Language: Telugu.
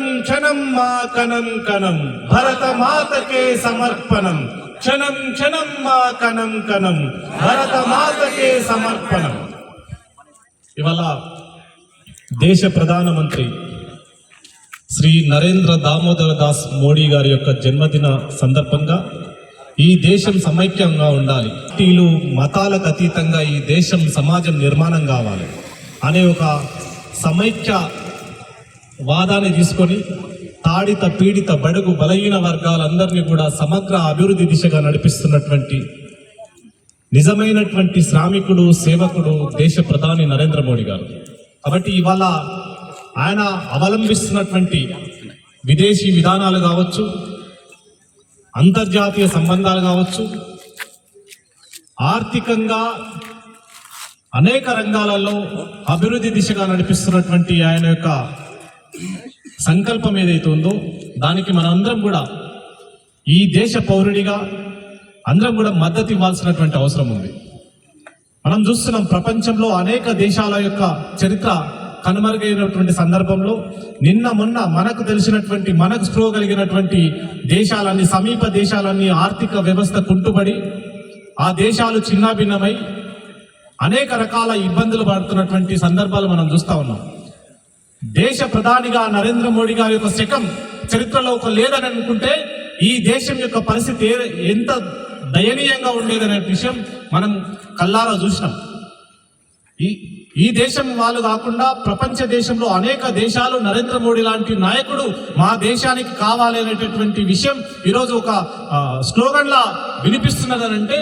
క్షణం క్షణం మా కణం కణం భరత మాతకే సమర్పణం. క్షణం క్షణం మా కణం కణం భరత మాతకే సమర్పణం. ఇవాళ దేశ ప్రధానమంత్రి శ్రీ నరేంద్ర దామోదర్ దాస్ మోడీ గారి యొక్క జన్మదిన సందర్భంగా ఈ దేశం సమైక్యంగా ఉండాలి, పార్టీలు మతాలకు అతీతంగా ఈ దేశం సమాజం నిర్మాణం కావాలి అనే ఒక సమైక్య వాదాన్ని తీసుకొని తాడిత పీడిత బడుగు బలహీన వర్గాలందరినీ కూడా సమగ్ర అభివృద్ధి దిశగా నడిపిస్తున్నటువంటి నిజమైనటువంటి శ్రామికుడు సేవకుడు దేశ ప్రధాని నరేంద్ర మోడీ గారు. కాబట్టి ఇవాళ ఆయన అవలంబిస్తున్నటువంటి విదేశీ విధానాలు కావచ్చు, అంతర్జాతీయ సంబంధాలు కావచ్చు, ఆర్థికంగా అనేక రంగాలలో అభివృద్ధి దిశగా నడిపిస్తున్నటువంటి ఆయన యొక్క సంకల్పం ఏదైతే ఉందో దానికి మనందరం కూడా ఈ దేశ పౌరుడిగా అందరం కూడా మద్దతు ఇవ్వాల్సినటువంటి అవసరం ఉంది. మనం చూస్తున్నాం, ప్రపంచంలో అనేక దేశాల యొక్క చరిత్ర కనుమరుగైనటువంటి సందర్భంలో నిన్న మొన్న మనకు తెలిసినటువంటి మనకు స్పృహ కలిగినటువంటి దేశాలన్నీ, సమీప దేశాలన్నీ ఆర్థిక వ్యవస్థ కుంటుబడి ఆ దేశాలు చిన్నాభిన్నమై అనేక రకాల ఇబ్బందులు పడుతున్నటువంటి సందర్భాలు మనం చూస్తా ఉన్నాం. దేశ ప్రధానిగా నరేంద్ర మోడీ గారి యొక్క శకం చరిత్రలో ఒక లేదని అనుకుంటే ఈ దేశం యొక్క పరిస్థితి ఎంత దయనీయంగా ఉండేదనే విషయం మనం కల్లారా చూసినాం. ఈ దేశం వాళ్ళు కాకుండా ప్రపంచ దేశంలో అనేక దేశాలు నరేంద్ర మోడీ లాంటి నాయకుడు మా దేశానికి కావాలి అనేటటువంటి విషయం ఈరోజు ఒక స్లోగన్ లా వినిపిస్తున్నదనంటే